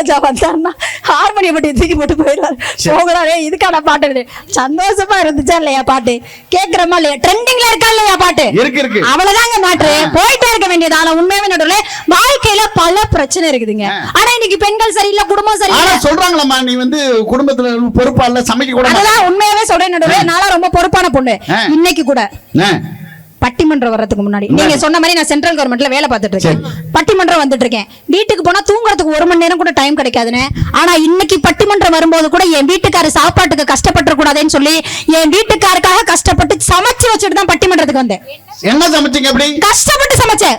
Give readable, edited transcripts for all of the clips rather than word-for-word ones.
இளையராஜா வந்தாருன்னா ஹார்மோனியம் பட்டி தூக்கி போட்டு போயிடுவாரு. போகிறாரே இதுக்கான பாட்டு சந்தோஷமா இருந்துச்சா இல்லையா பாட்டு? கேட்கிறோமா இல்லையா? ட்ரெண்டிங்ல இருக்கா இல்லையா பாட்டு? இருக்கு. அவ்வளவுதாங்க மேட்ரு. போயிட்டே இருக்க வேண்டியது. ஆனா உண்மையாவே நடுவுல வாழ்க்கையில பல பிரச்சனை இருக்குதுங்க. ஆனா இன்னைக்கு பெண்கள் சரியில்லை, குடும்பம் சரியில்லை சொல்றாங்களா? நீ வந்து குடும்பத்துல பொறுப்பா இல்ல, சமைக்க கூட. அதான் உண்மையாவே சொல்றேன் நடுவுல. நான் ரொம்ப பொறுப்பான பொண்ணு. இன்னைக்கு கூட பட்டிமன்றம் வர்றதுக்கு முன்னாடி நீங்க சொன்ன மாதிரி நான் சென்ட்ரல் கவர்மெண்ட்ல வேலை பார்த்துட்டு இருக்கேன். பட்டிமன்றம் வந்துட்டு இருக்கேன். வீட்டுக்கு போனா தூங்குறதுக்கு 1 மணி நேரம் கூட டைம் கிடைக்காதுன்னு. ஆனா இன்னைக்கு பட்டிமன்றம் வரும்போது கூட என் வீட்டுக்கார சாப்பாட்டுக்கு கஷ்டப்பட்டு கூடாதுன்னு சொல்லி என் வீட்டுக்காருக்காக கஷ்டப்பட்டு சமைச்சு வச்சுட்டு தான் பட்டிமன்றத்துக்கு வந்தேன். என்ன சமைச்சீங்க? அப்படி கஷ்டப்பட்டு சமைச்சேன்.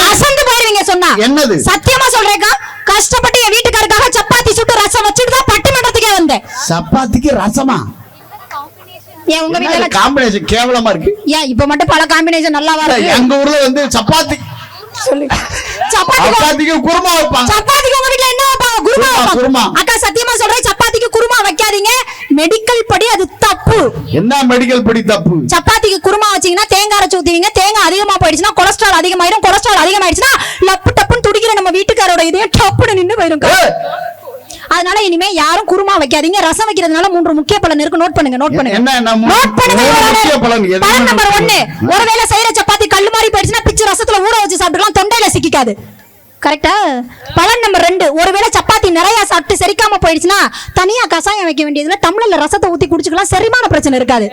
அசந்து போயிருவீங்க சொன்னா. என்னது? சத்தியமா சொல்றேக்கா, கஷ்டப்பட்டு என் வீட்டுக்காருக்காக சப்பாத்தி சுட்டு ரசம் வச்சுட்டு தான் பட்டிமன்றத்துக்கே வந்தேன். சப்பாத்திக்கு ரசமா? உங்க வீட்டுல காம்பினேஷன் கேவலமா இருக்கு. ஏன் இப்ப மட்டும் பல காம்பினேஷன் நல்லாவா இருக்கு? எங்க ஊர்ல வந்து சப்பாத்தி சப்பாத்திக்கு குருமா வைப்பாங்க. சப்பாத்திக்கு உங்க வீட்ல என்ன வைப்பாங்க? குருமா. அக்கா சத்தியமா சொல்றேன், சப்பாத்திக்கு குருமா வைக்காதீங்க. மெடிக்கல் படி அது தப்பு. என்ன மெடிக்கல் படி தப்பு? சப்பாத்திக்கு குருமா வச்சீங்கன்னா தேங்காய் அரைச்சு ஊத்துவீங்க. தேங்காய் அதிகமா போயிடுச்சுன்னா கொலஸ்ட்ரால் அதிகமாயிடும். கொலஸ்ட்ரால் அதிகமாயிடுச்சுன்னா லப்பு டப்புன்னு துடிக்கிற நம்ம வீட்டுக்காரோட இதயம் டப்புன்னு நின்னு போயிடும். அதனால இனிமே யாரும் குருமா வைக்காதீங்க. ரசம் வைக்கிறதுனால 3 முக்கிய பலன் இருக்கு. நோட் பண்ணுங்க. பலன் நம்பர் 1, ஒருவேளை செய்யற சப்பாத்தி கல்லு மாதிரி போயிடுச்சுன்னா பிச்சு ரசத்துல ஊற வச்சு சாப்பிட்டுக்கலாம், தொண்டையில சிக்காது. கரெக்டா? பலன் நம்பர் 2, ஒருவேளை சப்பாத்தி நிறைய சாப்பிட்டு செரிக்காம போயிடுச்சுன்னா தனியா கசாயம் வைக்க வேண்டியதுல டம்ளர்ல ரசத்தை ஊத்தி குடிச்சுக்கலாம், செரிமான பிரச்சனை இருக்காது.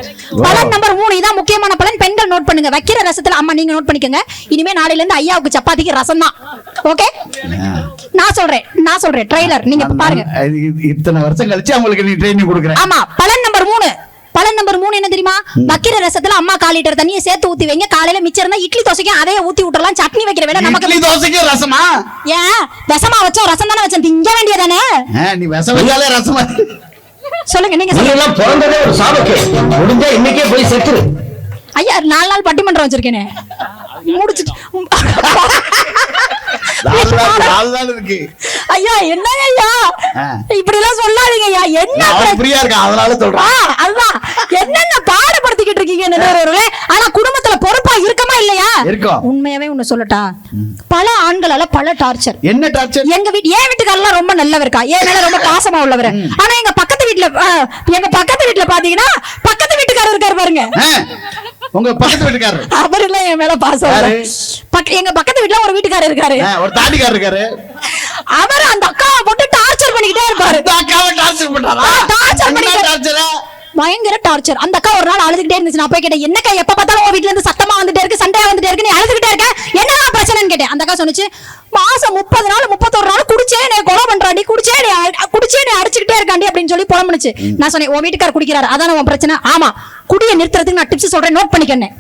பலன் நம்பர் 3, இதான் முக்கியமான பலன். பெண்கள் நோட் பண்ணுங்க. வைக்கிற ரசத்துல அம்மா நீங்க நோட் பண்ணிக்கங்க. இனிமே நாளையில இருந்து ஐயாவுக்கு சப்பாத்திக்கு ரசம் தான். ஓகே? நான் சொல்றேன் ட்ரைலர் நீங்க பாருங்க. இத்தனை வருஷம் கழிச்சு அவங்களுக்கு நீ ட்ரைனிங் கொடுக்கறேன். ஆமா. பலன் நம்பர் 3 என்ன தெரியுமா? வைக்கிற ரசத்துல அம்மா 1/4 லிட்டர் தண்ணியை சேர்த்து ஊத்தி வைங்க. காலையில மிச்சம் இருந்தா இட்லி தோசைக்கு அதையே ஊத்தி விட்டுறலாம். சட்னி வைக்கிற வேலை நமக்கு. இட்லி தோசைக்கு ரசமா? ஏன் விஷமா வச்சோம்? ரசம் தானே வச்சோம், திங்க வேண்டியதானே. நீ விஷம் வச்சாலே ரசமா? சொல்லுங்க நீங்க. எல்லாம் பிறந்ததே ஒரு சாபக்கே. முடிஞ்சா இன்னைக்கே போய் செத்துரு. ஐயா 4 நாள் பட்டிமன்றம் வச்சிருக்கேனே, முடிச்சிட்டு ஐயா என்னங்க ஐயா இப்படி எல்லாம் சொல்லாதீங்க ஐயா. என்ன ஃப்ரீயா இருக்கா அதனால சொல்றேன். அதுதான் என்னென்ன பாடுபடுத்திக்கிட்டு இருக்கீங்க நிறையவர்களே. ஆனா குடும்பத்துல பொறுப்பா இருக்கமா இல்லையா? உண்மையாவே ஒண்ணு சொல்லட்டா, பல ஆண்களால பல டார்ச்சர். என்ன டார்ச்சர்? என் வீட்டுக்காரெல்லாம் ரொம்ப நல்லவருக்கா, என் மேல ரொம்ப பாசமா உள்ளவர். ஆனா எங்க பக்கத்து வீட்டுல பாத்தீங்கன்னா பக்கத்து வீட்டுக்காரர் இருக்காரு பாருங்க. உங்க பக்கத்து வீட்டுக்காரர் அவர் இல்ல என் மேல பாசம். எங்க பக்கத்து வீட்டுல ஒரு வீட்டுக்காரர் இருக்காரு, ஒரு தாடிக்காரர் இருக்காரு. அவர் அந்த அக்காவை போட்டு டார்ச்சர் பண்ணிக்கிட்டே இருப்பாரு. பயங்கர டார்ச்சர். அந்த அக்கா ஒரு நாள் அழுதுகிட்டே இருந்துச்சு. நான் போய் கேட்டேன், என்னக்கா எப்ப பார்த்தாலும் உங்க வீட்டுல இருந்து சத்தமா வந்துட்டே இருக்கு, சண்டையா வந்துட்டே இருக்கு, நீ அழுதுகிட்டே இருக்க, என்னதான் பிரச்சனைன்னு கேட்டேன். அந்த அக்கா சொன்னுச்சு, மாசம் 30 நாள் 31 நாள் குடிச்சே நீ கொலை பண்றாண்டி, குடிச்சே நீ அடிச்சுக்கிட்டே இருக்காண்டி அப்படின்னு சொல்லி புலம்புனுச்சு. நான் சொன்னேன், உன் வீட்டுக்காரர் குடிக்கிறாரு அதான உன் பிரச்சனை? ஆமா. குடியை நிறுத்துறதுக்கு நான் டிப்ஸ் சொல்றேன், நோட் பண்ணிக்கணும்.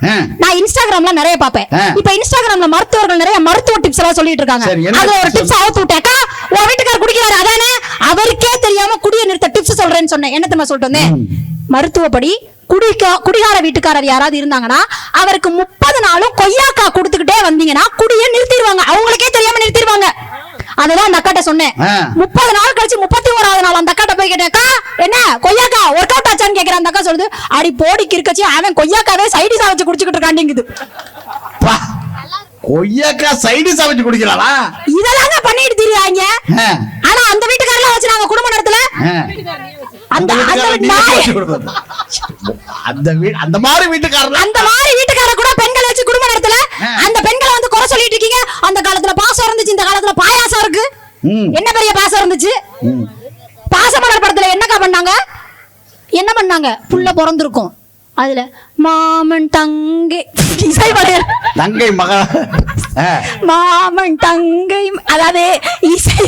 நான் இன்ஸ்டாகிராம்ல நிறைய பாப்பேன். இப்ப இன்ஸ்டாகிராம்ல மருத்துவர்கள் நிறைய மருத்துவ டிப்ஸ் எல்லாம் சொல்லிட்டு இருக்காங்க. அதுல ஒரு டிப்ஸ் அவுத்து விட்டேக்கா, உன் வீட்டுக்காரர் குடிக்கிறாரு அதானே, அவருக்கே தெரியாம குடியை நிறுத்த டிப்ஸ் சொல்றேன்னு சொன்னேன். என்ன தெரியுமா சொல்லிட்டு வந்தேன்? மருத்துவப்படி குடிகார வீட்டுக்காரர் யாராவது இருந்தாங்கன்னா அவருக்கு 30 நாளும் கொய்யாக்கா கொடுத்துக்கிட்டே வந்தீங்கன்னா குடியை நிறுத்திடுவாங்க. அவங்களுக்கே தெரியாம நிறுத்திடுவாங்க. அதுதான் அந்த அக்காட்ட சொன்னேன். 30 நாள் கழிச்சு 31வது நாள் அந்த அக்காட்ட போய் கேட்டேக்கா, என்ன கொய்யாக்கா ஒர்க் அவுட் ஆச்சான்னு கேக்குற. அந்த அக்கா சொல்லுது, அடி போடிக்கு இருக்கச்சு அவன் கொய்யாக்காவே சைடிஸா வச்சு குடிச்சுக்கிட்டு இருக்காண்டிங்குது. கொய்யாக்கா சைடிஸா வச்சு குடிக்கிறாளா? இதெல்லாம் பண்ணிட்டு திரியாங்க. ஆனா அந்த வீட்டுக்காரலாம் வச்சு நாங்க குடும்ப நடத்தல. அந்த மாதிரி வீட்டுக்கார கூட பெண்களை வச்சு குடும்பம் நடத்தல. அந்த பெண்களை வந்து குறை சொல்லிட்டு இருக்கீங்க. அந்த காலத்துல பாசம் இருந்துச்சு, இந்த காலத்துல பாயாசம் இருக்கு. என்ன பெரிய பாசம் இருந்துச்சு? பாசமலர் படத்துல என்னக்கா பண்ணாங்க? புள்ள பிறந்திருக்கும், அதுல மாமன் தங்கை தங்கை மக மாமன் தங்கை, அதாவது இசை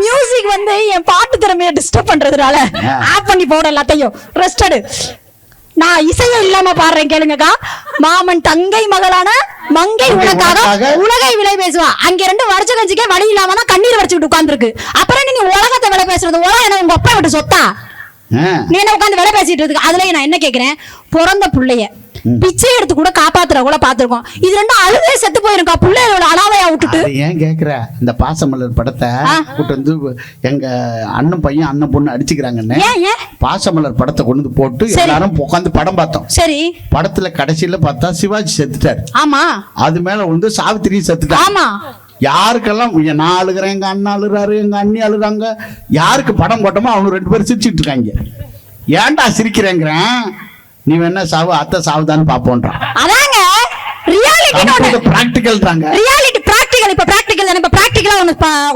மியூசிக் வந்து என் பாட்டு திறமையை டிஸ்டர்ப் பண்றதுனால ஆஃப் பண்ணி போட எல்லாத்தையும் ரெஸ்டடு. நான் இசையே இல்லாம பாடுறேன் கேளுங்கக்கா. மாமன் தங்கை மகளான மங்கை உனக்காக உலகை விலை பேசுவா. அங்க 2 வருஷ கஞ்சிக்கே வழி இல்லாம தான் கண்ணீர் வடிச்சுட்டு உட்கார்ந்துருக்கு. அப்புறம் நீ உலகத்தை விலை பேசுறது உலகம் என்ன உங்க அப்பா விட்டு சொத்தா? நீ என்ன உட்காந்து விலை பேசிட்டு இருக்கு. அதுலயே நான் என்ன கேக்குறேன், பிறந்த புள்ளைய பிச்சை எடுத்து கூட காப்பாத்துற கூட பாத்து பார்த்திருக்கோம். இது ரெண்டும் அழுதே செத்து போயிருக்கா பிள்ளைகளோட அனாதையா விட்டுட்டு. அது ஏன் கேக்குற? இந்த பாசமலர் படத்தை கூட்டு வந்து எங்க அண்ணன் பையன் அண்ணன் பொண்ணு அடிச்சுக்கிறாங்கன்னு பாசமலர் படத்தை கொண்டு வந்து போட்டு எல்லாரும் உட்காந்து படம் பார்த்தோம். சரி. படத்துல கடைசியில பார்த்தா சிவாஜி செத்துட்டாரு. ஆமா. அது மேல வந்து சாவித்திரி செத்துட்டாரு. ஆமா. யாருக்கெல்லாம் நான் அழுகிறேன், எங்க அண்ணன் அழுறாரு, எங்க அண்ணி அழுறாங்க, யாருக்கு படம் போட்டோமோ அவங்க 2 பேரும் சிரிச்சுட்டு இருக்காங்க. ஏன்டா சிரிக்கிறேங்கிறேன், நீ வேணா சாவு அத்தை சாவுதான்னு பாப்போன்றான். அதாங்க ரியாலிட்டி பிராக்டிகல்ன்றாங்க. Reality practical. இப்ப பிராக்டிகல் தான. இப்ப பிராக்டிகலா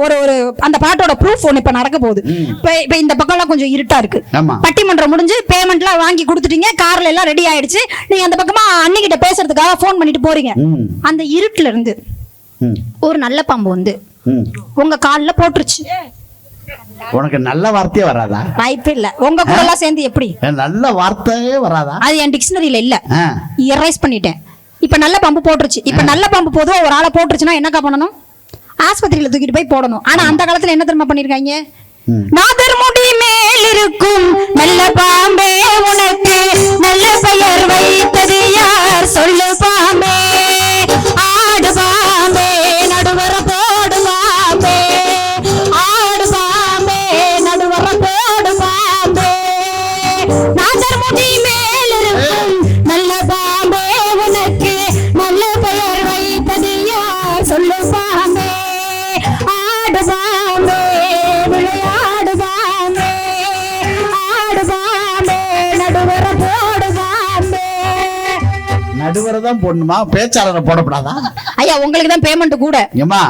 ஒரு அந்த பாட்டோட ப்ரூஃப் ஒன்னு இப்ப நடக்க போகுது. இப்ப இந்த பக்கம்லாம் கொஞ்சம் இருட்டா இருக்கு. பட்டிமன்றம் முடிஞ்சு பேமெண்ட்லாம் வாங்கி கொடுத்துட்டீங்க, கார்ல எல்லாம் ரெடி ஆயிடுச்சு. நீங்க அந்த பக்கமா அன்னிகிட்ட பேசுறதுக்காக போன் பண்ணிட்டு போறீங்க. அந்த இருட்டுல இருந்து ஒரு நல்ல பாம்பு வந்து உங்க கால்ல போட்டுருச்சு. உனக்கு நல்ல வார்த்தையே வராதா? வாய்ப்பே இல்ல. உங்க கூட எல்லாம் சேர்ந்து எப்படி நல்ல வார்த்தையே வராதா? அது என் டிக்ஷனரியில இல்ல, எரேஸ் பண்ணிட்டேன். இப்ப நல்ல பாம்பு போட்டுருச்சு. இப்ப நல்ல பாம்பு பொதுவா ஒரு ஆளை போட்டுருச்சுன்னா என்னக்கா பண்ணணும்? ஆஸ்பத்திரியில தூக்கிட்டு போய் போடணும். ஆனா அந்த காலத்துல என்ன தெரியுமா பண்ணிருக்காங்க? நாதர் முடி மேல் இருக்கும் நல்ல பாம்பே உனக்கு நல்ல பெயர் வைத்தது யார் சொல்லு பாம்பே, ஆடு பாம்பே நடுவர போடு பாம்பே, ஆடு பாம்பே நடுவர போடு பாம்பே, நாதர் முடி மேல் இருக்கும் நல்ல பாம்பே உனக்கு நல்ல பெயர் வைத்தது யார் சொல்லு பாம்பே, ஆடு பாம்பே விளையாடு பாம்பே, ஆடு பாம்பே நடுவர போடு பாம்பே. நடுவரை தான் போடணுமா? பேச்சாளரை போடக்கூடாதா? ஐயா உங்களுக்கு தான் பேமெண்ட் கூட. ஏமா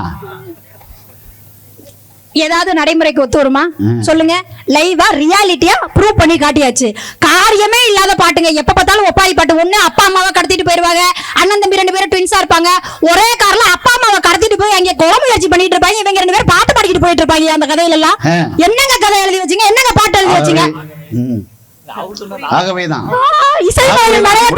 ஏதாவது நடைமுறைக்கு ஒத்து வருமா சொல்லுங்க? லைவா ரியாலிட்டியா ப்ரூவ் பண்ணி காட்டியாச்சு. காரியமே இல்லாத பாட்டுங்க. எப்ப பார்த்தாலும் ஒப்பாரி பாட்டு. ஒண்ணு அப்பா அம்மாவை கடத்திட்டு போயிருவாங்க, அண்ணன் தம்பி 2 பேரும் ட்வின்ஸா இருப்பாங்க. ஒரே கார்ல அப்பா அம்மாவை கடத்திட்டு போய் அங்க குழம்பு முயற்சி பண்ணிட்டு இருப்பாங்க. இவங்க 2 பேரும் பாட்டு பாடிக்கிட்டு போயிட்டு இருப்பாங்க. அந்த கதையில எல்லாம் என்னங்க கதை எழுதி வச்சீங்க? என்னங்க பாட்டு எழுதி வச்சீங்க? ஆகவேதான்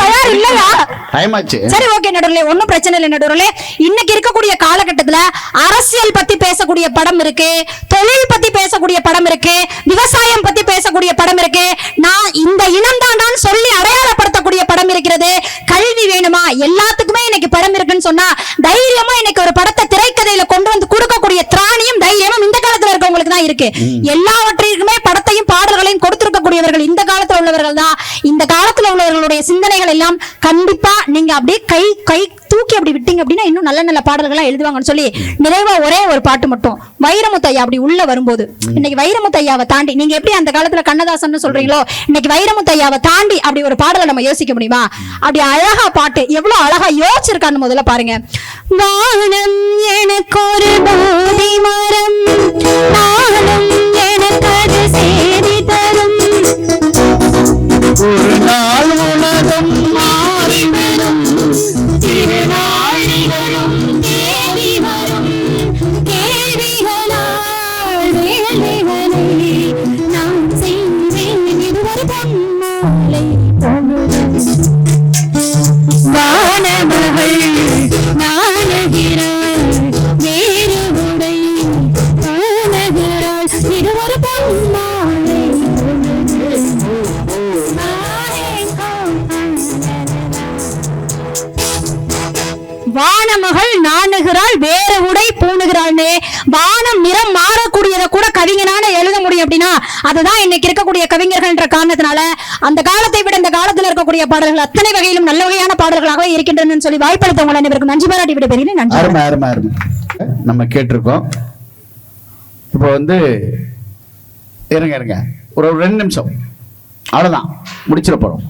தயார் இல்லையா? டைம் ஆச்சு. சரி ஓகே நடுவர்களே, ஒன்னும் பிரச்சனை இல்லை நடுவர்களே. இன்னைக்கு இருக்கக்கூடிய காலகட்டத்துல அரசியல் பத்தி பேசக்கூடிய படம் இருக்கு, தொழில் பத்தி பேசக்கூடிய படம் இருக்கு, விவசாயம் பத்தி பேசக்கூடிய படம் இருக்கு, நான் இந்த இனம் தான் சொல்லி அடையாளப்படுத்தக்கூடிய படம் இருக்கிறது. கல்வி வேணுமா? எல்லாத்துக்குமே இன்னைக்கு படம் இருக்குன்னு சொன்னா தைரியமா இன்னைக்கு ஒரு படத்தை திரைக்கதையில கொண்டு வந்து கொடுக்கக்கூடிய திராணியும் தைரியமும் இந்த காலத்துல இருக்கவங்களுக்கு தான் இருக்கு. எல்லாவற்றிற்குமே படத்தையும் பாடல்களையும் கொடுத்திருக்கக்கூடியவர்கள் இந்த காலத்துல உள்ளவர்கள் தான். இந்த காலத்துல உள்ளவர்களுடைய சிந்தனைகள் எல்லாம் கண்டிப்பா நீங்க அப்படியே கை தூக்கி அப்படி விட்டீங்க அப்படின்னா இன்னும் நல்ல நல்ல பாடல்களா எழுதுவாங்கன்னு சொல்லி நிறைவா ஒரே ஒரு பாட்டு மட்டும். வைரமுத்தையா அப்படி உள்ள வரும்போது, இன்னைக்கு வைரமுத்தையாவை தாண்டி நீங்க எப்படி அந்த காலத்துல கண்ணதாசன் சொல்றீங்களோ, இன்னைக்கு வைரமுத்தையாவை தாண்டி அப்படி ஒரு பாடலை நம்ம யோசிக்க முடியுமா? அப்படி அழகா பாட்டு எவ்வளவு அழகா யோசிச்சிருக்கான்னு முதல்ல பாருங்க. வானம் எனக்கு ஒரு போதி மரம், நானும் எனக்கு அது சேதி தரும், ஒரு நாள் உலகம் மாறிவிடும், திருநாளிகளும் தேடி வரும், கேள்விகளால் வேலைகளை நாம் செய்வேன் இதுவரை பொன்மாலை பொழுது. வானமகள் நாணுகிறாள் வேறு உடை காணுகிறாள் இதுவரை பொன்மாலை வானமகள் நாணுகிறாள் வேற உடை பூணுகிறாள்னு வானம் நிறம் மாறக்கூடியதை கூட கவிஞனால எழுத முடியும் அப்படின்னா அதுதான் இன்னைக்கு இருக்கக்கூடிய கவிஞர்கள்ன்ற காரணத்தினால அந்த காலத்தை விட இந்த காலத்தில் இருக்கக்கூடிய பாடல்கள் அத்தனை வகையிலும் நல்ல வகையான பாடல்களாக இருக்கின்றன சொல்லி வாய்ப்பளித்த உங்கள் அனைவருக்கும் நன்றி பாராட்டி விட பெறுகிறேன். நன்றி. நம்ம கேட்டிருக்கோம். இப்போ வந்து இருங்க ஒரு 2 நிமிஷம் அவ்வளவுதான் முடிச்சிட போறோம்.